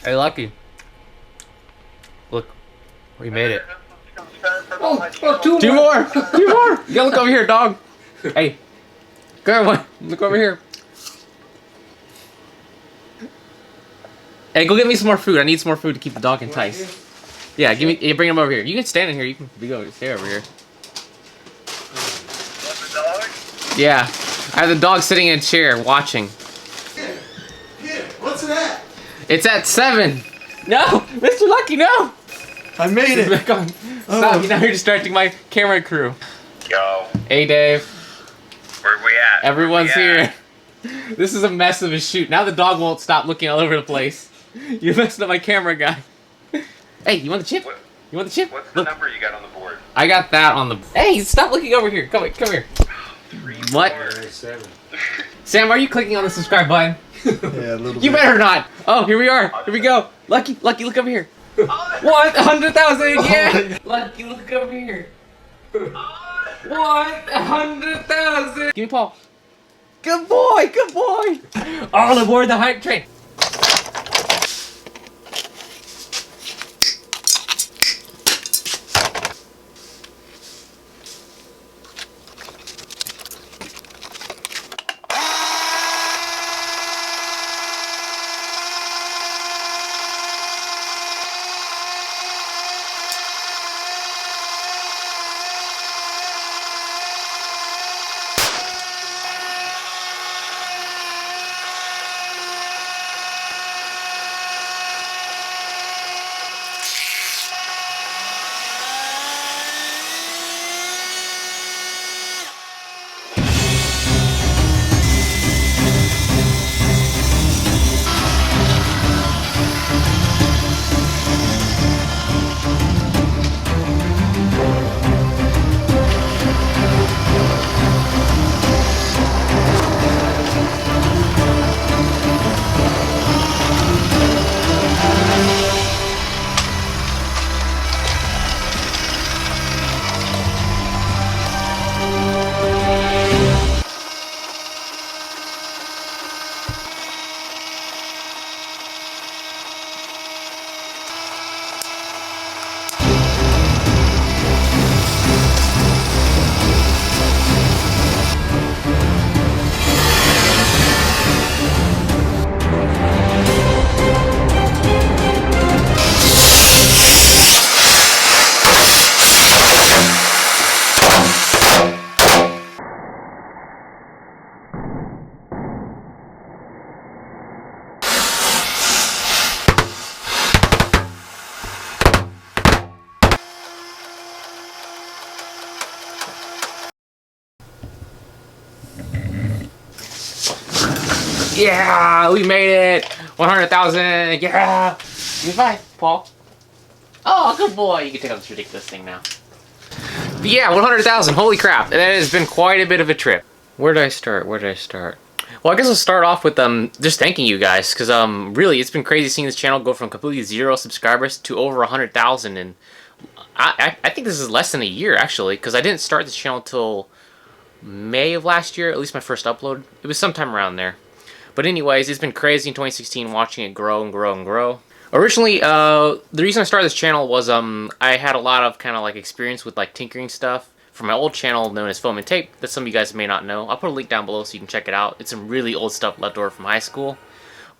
Hey, Lucky. Look, we made it. Two more! Two more! You gotta look over here, dog. Hey, go on, look over here. Hey, go get me some more food. I need some more food to keep the dog enticed. Yeah, give me. Yeah, bring him over here. You can stand in here. You can stay over here. What's the dog? Yeah, I have the dog sitting in a chair watching. Here, what's it at? It's at 7. No, Mr. Lucky, no. I made it. Back on. Stop! Now you're distracting my camera crew. Yo. Hey, Dave. Where we at? Everyone's here. This is a mess of a shoot. Now the dog won't stop looking all over the place. You messed up my camera guy. Hey, you want the chip? You want the chip? What's the number you got on the board? I got that on the... Hey, stop looking over here. Come here. What? 7. Sam, are you clicking on the subscribe button? Yeah, a little bit. You better not. Oh, here we are. Here we go. Lucky, look over here. 100,000, yeah. Lucky, look over here. 100,000. Give me Paul. Good boy. All aboard the hype train. Yeah, we made it. 100,000. Yeah. Give me 5, Paul. Oh, good boy. You can take out this ridiculous thing now. But yeah, 100,000. Holy crap. That has been quite a bit of a trip. Where did I start? Well, I guess I'll start off with just thanking you guys, because really it's been crazy seeing this channel go from completely 0 subscribers to over 100,000, and I think this is less than a year actually, because I didn't start this channel till May of last year, at least my first upload. It was sometime around there. But anyways, it's been crazy in 2016 watching it grow and grow and grow. Originally, the reason I started this channel was I had a lot of kind of like experience with like tinkering stuff from my old channel known as Foam and Tape that some of you guys may not know. I'll put a link down below so you can check it out. It's some really old stuff left over from high school.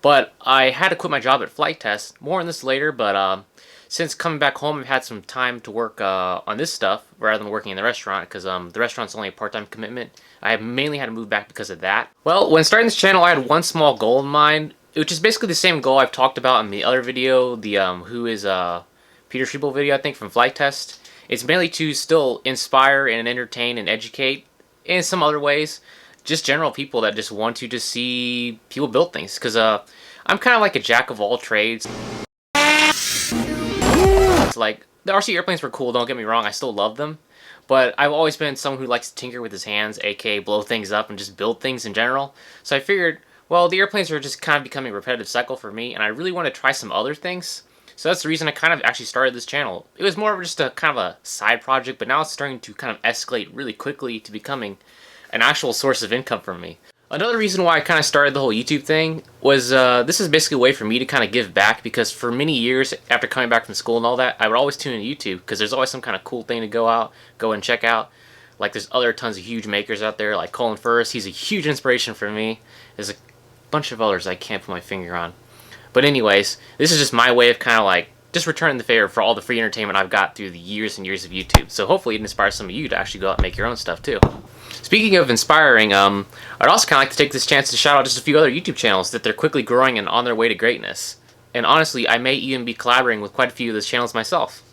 But I had to quit my job at Flight Test. More on this later, but since coming back home, I've had some time to work on this stuff rather than working in the restaurant, because the restaurant's only a part-time commitment. I mainly had to move back because of that. Well, when starting this channel, I had one small goal in mind, which is basically the same goal I've talked about in the other video, the who is Petersripol video, I think, from Flight Test. It's mainly to still inspire and entertain and educate in some other ways. Just general people that just want to just see people build things, because I'm kind of like a jack of all trades. It's like, the RC airplanes were cool, don't get me wrong, I still love them. But I've always been someone who likes to tinker with his hands, aka blow things up and just build things in general. So I figured, well, the airplanes are just kind of becoming a repetitive cycle for me, and I really want to try some other things. So that's the reason I kind of actually started this channel. It was more of just a kind of a side project, but now it's starting to kind of escalate really quickly to becoming an actual source of income for me. Another reason why I kind of started the whole YouTube thing was this is basically a way for me to kind of give back, because for many years after coming back from school and all that, I would always tune in YouTube because there's always some kind of cool thing to go and check out. Like there's other tons of huge makers out there like Colin First. He's a huge inspiration for me. There's a bunch of others I can't put my finger on. But anyways, this is just my way of kind of like just returning the favor for all the free entertainment I've got through the years and years of YouTube. So hopefully it inspires some of you to actually go out and make your own stuff too. Speaking of inspiring, I'd also kind of like to take this chance to shout out just a few other YouTube channels that they're quickly growing and on their way to greatness. And honestly, I may even be collaborating with quite a few of those channels myself.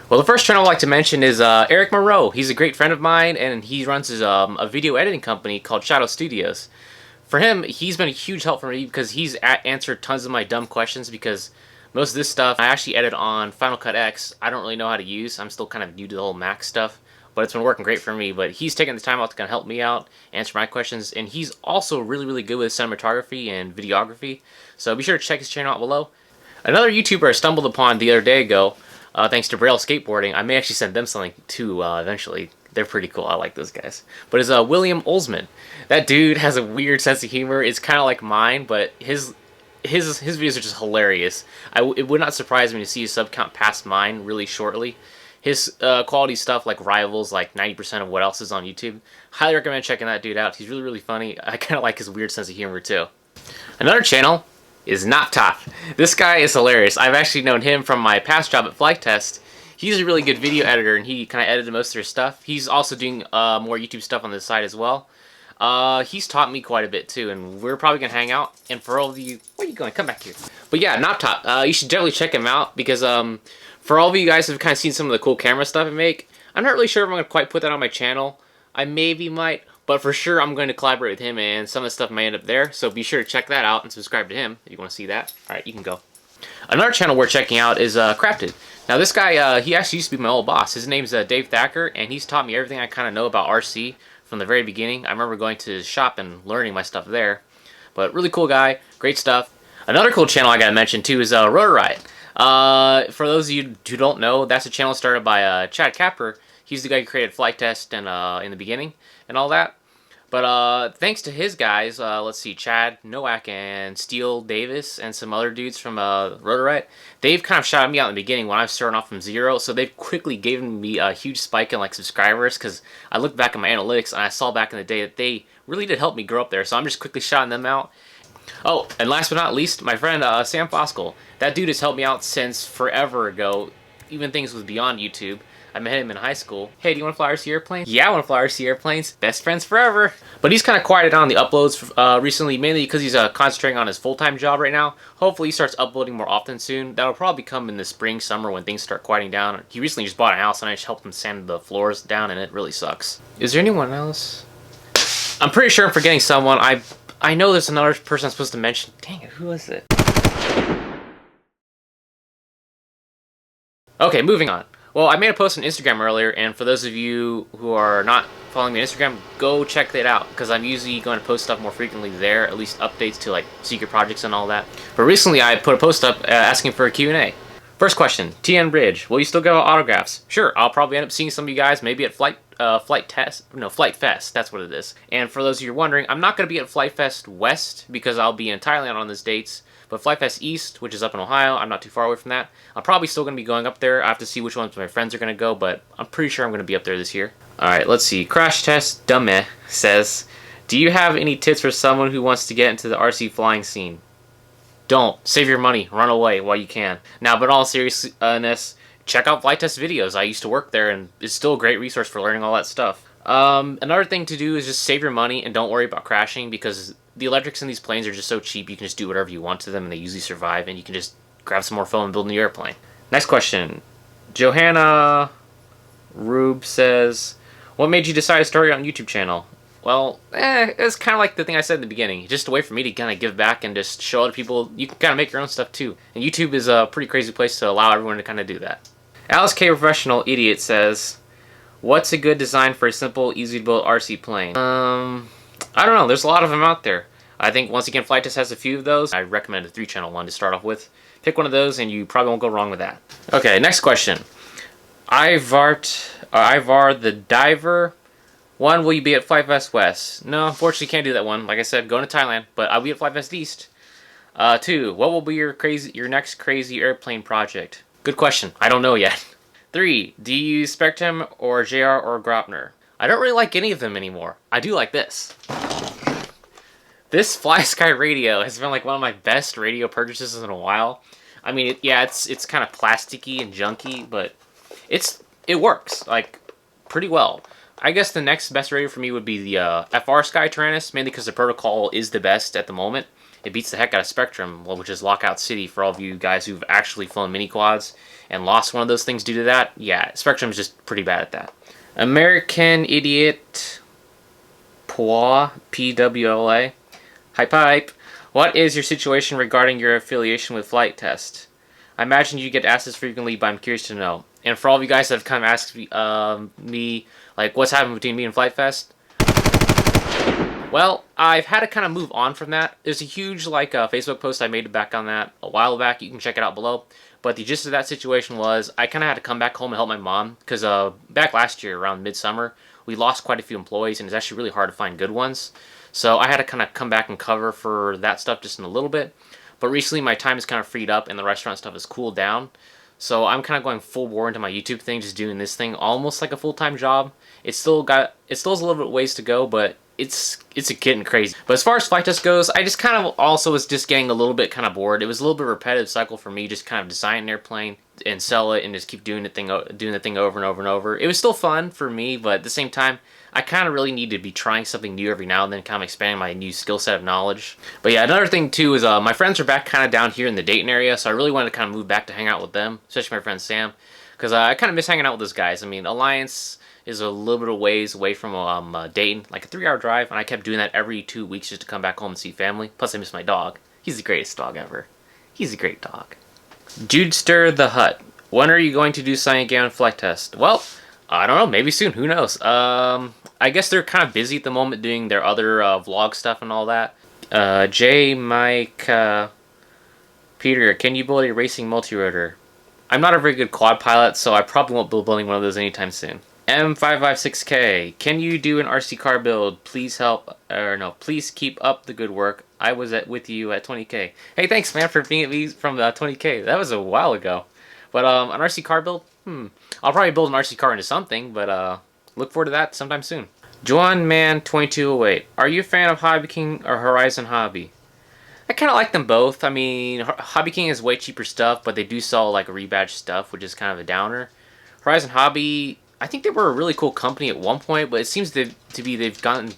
Well, the first channel I'd like to mention is Eric Monroe. He's a great friend of mine, and he runs his, a video editing company called Shadow Studios. For him, he's been a huge help for me because he's answered tons of my dumb questions, because most of this stuff I actually edit on Final Cut X. I don't really know how to use. I'm still kind of new to the whole Mac stuff, but it's been working great for me. But he's taken the time out to kind of help me out, answer my questions, and he's also really, really good with cinematography and videography. So be sure to check his channel out below. Another YouTuber I stumbled upon the other day ago, thanks to Braille Skateboarding. I may actually send them something too eventually. They're pretty cool. I like those guys. But it's William Olsman. That dude has a weird sense of humor. It's kind of like mine, but his videos are just hilarious. It would not surprise me to see his sub count past mine really shortly. His quality stuff like rivals like 90% of what else is on YouTube. Highly recommend checking that dude out. He's really, really funny. I kind of like his weird sense of humor too. Another channel is Knop. This guy is hilarious. I've actually known him from my past job at Flight Test. He's a really good video editor, and he kind of edited most of their stuff. He's also doing more YouTube stuff on the side as well. He's taught me quite a bit too, and we're probably gonna hang out. And for all of you, where are you going? Come back here. But yeah, Knop, you should definitely check him out, because for all of you guys who've kind of seen some of the cool camera stuff I make, I'm not really sure if I'm gonna quite put that on my channel. I maybe might, but for sure I'm going to collaborate with him, and some of the stuff may end up there. So be sure to check that out and subscribe to him if you want to see that. All right, you can go. Another channel we're checking out is Crafted. Now this guy, he actually used to be my old boss. His name's Dave Thacker, and he's taught me everything I kind of know about RC from the very beginning. I remember going to his shop and learning my stuff there. But really cool guy, great stuff. Another cool channel I gotta mention too is Rotor Riot. For those of you who don't know, that's a channel started by Chad Capper. He's the guy who created Flight Test and in the beginning and all that. But thanks to his guys, let's see, Chad Nowak and Steele Davis and some other dudes from Rotor Riot, they've kind of shouted me out in the beginning when I was starting off from zero. So they've quickly given me a huge spike in like subscribers, because I looked back at my analytics and I saw back in the day that they really did help me grow up there. So I'm just quickly shouting them out. Oh, and last but not least, my friend Sam Foskell. That dude has helped me out since forever ago, even things was beyond YouTube. I met him in high school. Hey, do you want to fly RC airplanes? Yeah, I want to fly RC airplanes. Best friends forever. But he's kind of quieted down the uploads recently, mainly because he's concentrating on his full-time job right now. Hopefully he starts uploading more often soon. That'll probably come in the spring, summer when things start quieting down. He recently just bought a house and I just helped him sand the floors down, and it really sucks. Is there anyone else? I'm pretty sure I'm forgetting someone. I know there's another person I'm supposed to mention. Dang it, who is it? Okay, moving on. Well, I made a post on Instagram earlier, and for those of you who are not following me on Instagram, go check that out, because I'm usually going to post stuff more frequently there, at least updates to like secret projects and all that. But recently I put a post up asking for a Q&A. First question, TN Bridge, will you still give out autographs? Sure, I'll probably end up seeing some of you guys maybe at Flight Fest, that's what it is. And for those of you who are wondering, I'm not going to be at Flight Fest West, because I'll be in Thailand on those dates. But Flight Fest East, which is up in Ohio, I'm not too far away from that. I'm probably still going to be going up there. I have to see which ones my friends are going to go, but I'm pretty sure I'm going to be up there this year. Alright, let's see. Crash Test Dumme says, do you have any tips for someone who wants to get into the RC flying scene? Don't. Save your money. Run away while you can. Now, but in all seriousness, check out Flight Test videos. I used to work there, and it's still a great resource for learning all that stuff. Another thing to do is just save your money and don't worry about crashing, because the electrics in these planes are just so cheap. You can just do whatever you want to them and they usually survive, and you can just grab some more foam and build a new airplane. Next question. Johanna Rube says, what made you decide to start your own YouTube channel? Well, it's kind of like the thing I said in the beginning. Just a way for me to kind of give back and just show other people you can kind of make your own stuff too. And YouTube is a pretty crazy place to allow everyone to kind of do that. Alice K. Professional Idiot says, what's a good design for a simple, easy to build RC plane? I don't know. There's a lot of them out there. I think, once again, Flight Test has a few of those. I recommend a 3-channel one to start off with. Pick one of those and you probably won't go wrong with that. Okay, next question. Ivar the Diver 1, will you be at Flight Fest West? No, unfortunately can't do that one. Like I said, going to Thailand, but I'll be at Flight Fest East. 2, what will be your next crazy airplane project? Good question. I don't know yet. 3, do you use Spectrum or JR or Gropner? I don't really like any of them anymore. I do like this. This FlySky radio has been like one of my best radio purchases in a while. I mean, it's kind of plasticky and junky, but it works like pretty well. I guess the next best radio for me would be the FR Sky Tyrannus, mainly because the protocol is the best at the moment. It beats the heck out of Spectrum, which is Lockout City for all of you guys who've actually flown mini quads and lost one of those things due to that. Yeah, Spectrum is just pretty bad at that. American Idiot Pwa, PWLA. Hype. What is your situation regarding your affiliation with Flight Test? I imagine you get asked this frequently, but I'm curious to know. And for all of you guys that have kind of asked me like, what's happening between me and Flight Fest? Well, I've had to kind of move on from that. There's a huge Facebook post I made back on that a while back. You can check it out below. But the gist of that situation was I kind of had to come back home and help my mom because back last year around midsummer, we lost quite a few employees and it's actually really hard to find good ones. So I had to kind of come back and cover for that stuff just in a little bit. But recently my time is kind of freed up and the restaurant stuff has cooled down. So I'm kind of going full bore into my YouTube thing, just doing this thing almost like a full-time job. It still has a little bit ways to go, but it's getting crazy. But as far as Flight Test goes, I just kind of also was just getting a little bit kind of bored. It was a little bit of a repetitive cycle for me, just kind of design an airplane and sell it and just keep doing the thing over and over and over. It was still fun for me, but at the same time, I kind of really need to be trying something new every now and then, kind of expanding my new skill set of knowledge. But yeah, another thing too is my friends are back kind of down here in the Dayton area, so I really wanted to kind of move back to hang out with them, especially my friend Sam, because I kind of miss hanging out with those guys. I mean, Alliance is a little bit of ways away from Dayton, like a 3-hour drive, and I kept doing that every 2 weeks just to come back home and see family. Plus I miss my dog. He's the greatest dog ever. He's a great dog. Judester the Hut. When are you going to do something again on Flight Test? Well, I don't know, maybe soon, who knows. I guess they're kind of busy at the moment doing their other vlog stuff and all that. J. Mike, Peter, can you build a racing multi-rotor? I'm not a very good quad pilot, so I probably won't be building one of those anytime soon. M556K, can you do an RC car build? Please help, or no, please keep up the good work. I was with you at 20K. Hey, thanks, man, for being at me from 20K. That was a while ago. But an RC car build? I'll probably build an RC car into something, but look forward to that sometime soon. JoanMan2208, are you a fan of Hobby King or Horizon Hobby? I kind of like them both. I mean, Hobby King is way cheaper stuff, but they do sell like rebadged stuff, which is kind of a downer. Horizon Hobby, I think they were a really cool company at one point, but it seems they've done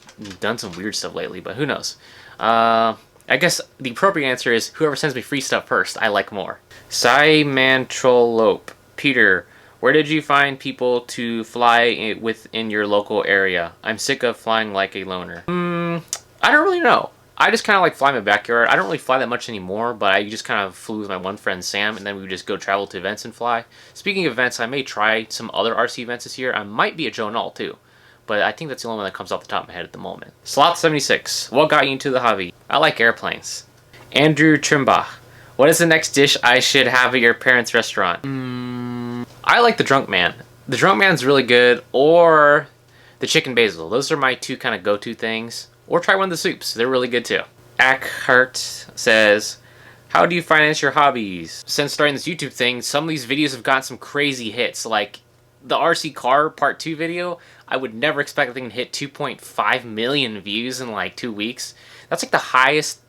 some weird stuff lately, but who knows. I guess the appropriate answer is whoever sends me free stuff first, I like more. Cymantrolope, Peter, where did you find people to fly within your local area? I'm sick of flying like a loner. I don't really know. I just kind of like fly in my backyard. I don't really fly that much anymore, but I just kind of flew with my one friend Sam, and then we would just go travel to events and fly. Speaking of events, I may try some other RC events this year. I might be at Joe Null too, but I think that's the only one that comes off the top of my head at the moment. Sloth76, what got you into the hobby? I like airplanes. Andrew Trimbach, what is the next dish I should have at your parents' restaurant? I like the Drunk Man. The Drunk Man's really good, or the Chicken Basil. Those are my two kind of go-to things. Or try one of the soups. They're really good too. Ackhart says, how do you finance your hobbies? Since starting this YouTube thing, some of these videos have gotten some crazy hits. Like the RC car part 2 video, I would never expect that thing to hit 2.5 million views in like 2 weeks. That's like the highest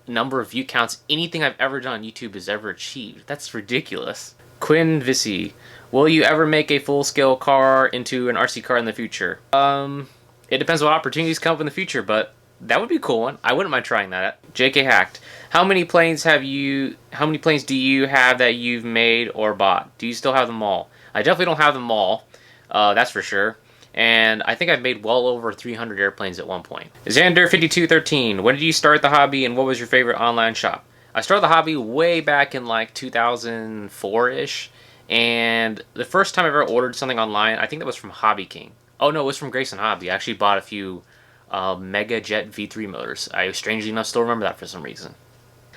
number of view counts anything I've ever done on YouTube has ever achieved. That's ridiculous. Quinn Vissy, will you ever make a full-scale car into an RC car in the future? It depends what opportunities come up in the future, but that would be a cool one. I wouldn't mind trying that. JK Hacked, how many planes do you have that you've made or bought? Do you still have them all? I definitely don't have them all, that's for sure. And I think I've made well over 300 airplanes at one point. Xander5213, when did you start the hobby and what was your favorite online shop? I started the hobby way back in like 2004-ish, and the first time I ever ordered something online, I think that was from Hobby King. Oh no, it was from Grayson Hobby. I actually bought a few Mega Jet V3 motors. I strangely enough still remember that for some reason.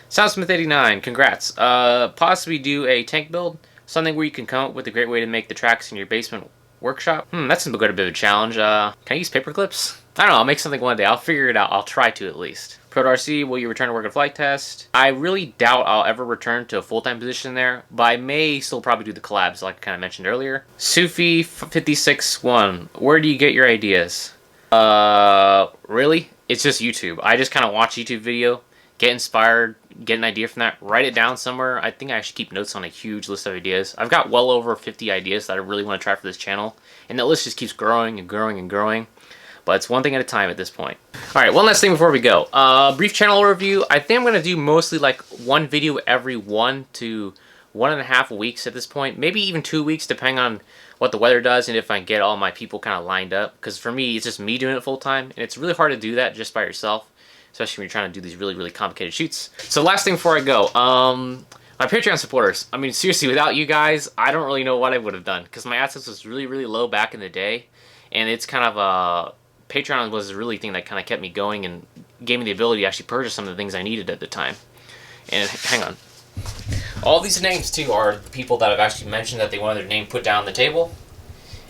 Soundsmith89, congrats. Possibly do a tank build, something where you can come up with a great way to make the tracks in your basement workshop. That's a bit of a challenge. Can I use paper clips? I don't know, I'll make something one day. I'll figure it out. I'll try to at least. ProRC, will you return to work at flight test? I really doubt I'll ever return to a full-time position there, but I may still probably do the collabs like I kind of mentioned earlier. Sufi561, where do you get your ideas? Really? It's just YouTube. I just kind of watch YouTube video, get inspired, get an idea from that, write it down somewhere. I think I actually keep notes on a huge list of ideas. I've got well over 50 ideas that I really want to try for this channel, and that list just keeps growing and growing and growing. But it's one thing at a time at this point. Alright, one last thing before we go. Brief channel overview. I think I'm going to do mostly like one video every 1 to 1.5 weeks at this point. Maybe even 2 weeks, depending on what the weather does and if I can get all my people kind of lined up. Because for me, it's just me doing it full time. And it's really hard to do that just by yourself. Especially when you're trying to do these really, really complicated shoots. So last thing before I go. My Patreon supporters. I mean, seriously, without you guys, I don't really know what I would have done. Because my assets was really, really low back in the day. And it's kind of Patreon was the really thing that kind of kept me going and gave me the ability to actually purchase some of the things I needed at the time. And hang on. All these names, too, are the people that have actually mentioned that they wanted their name put down on the table.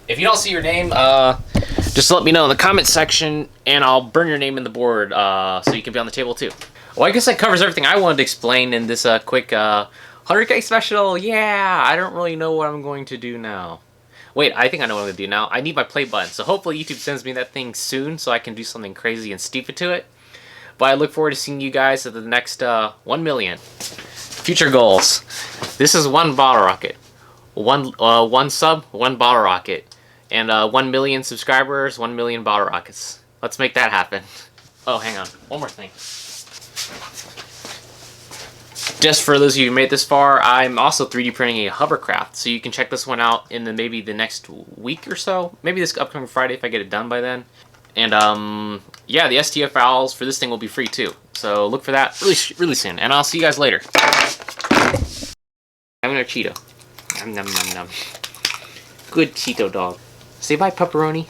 If you don't see your name, just let me know in the comments section, and I'll burn your name in the board so you can be on the table, too. Well, I guess that covers everything I wanted to explain in this quick 100K special. Yeah, I don't really know what I'm going to do now. Wait, I think I know what I'm going to do now. I need my play button, so hopefully YouTube sends me that thing soon so I can do something crazy and steep it to it. But I look forward to seeing you guys at the next 1 million. Future goals. This is 1 bottle rocket. One sub, 1 bottle rocket. And 1 million subscribers, 1 million bottle rockets. Let's make that happen. Oh, hang on. One more thing. Just for those of you who made it this far, I'm also 3D printing a hovercraft, so you can check this one out in maybe the next week or so. Maybe this upcoming Friday if I get it done by then. And yeah, the STF files for this thing will be free too. So look for that really soon. And I'll see you guys later. I'm gonna Cheeto. Nom nom nom nom. Good Cheeto dog. Say bye, pepperoni.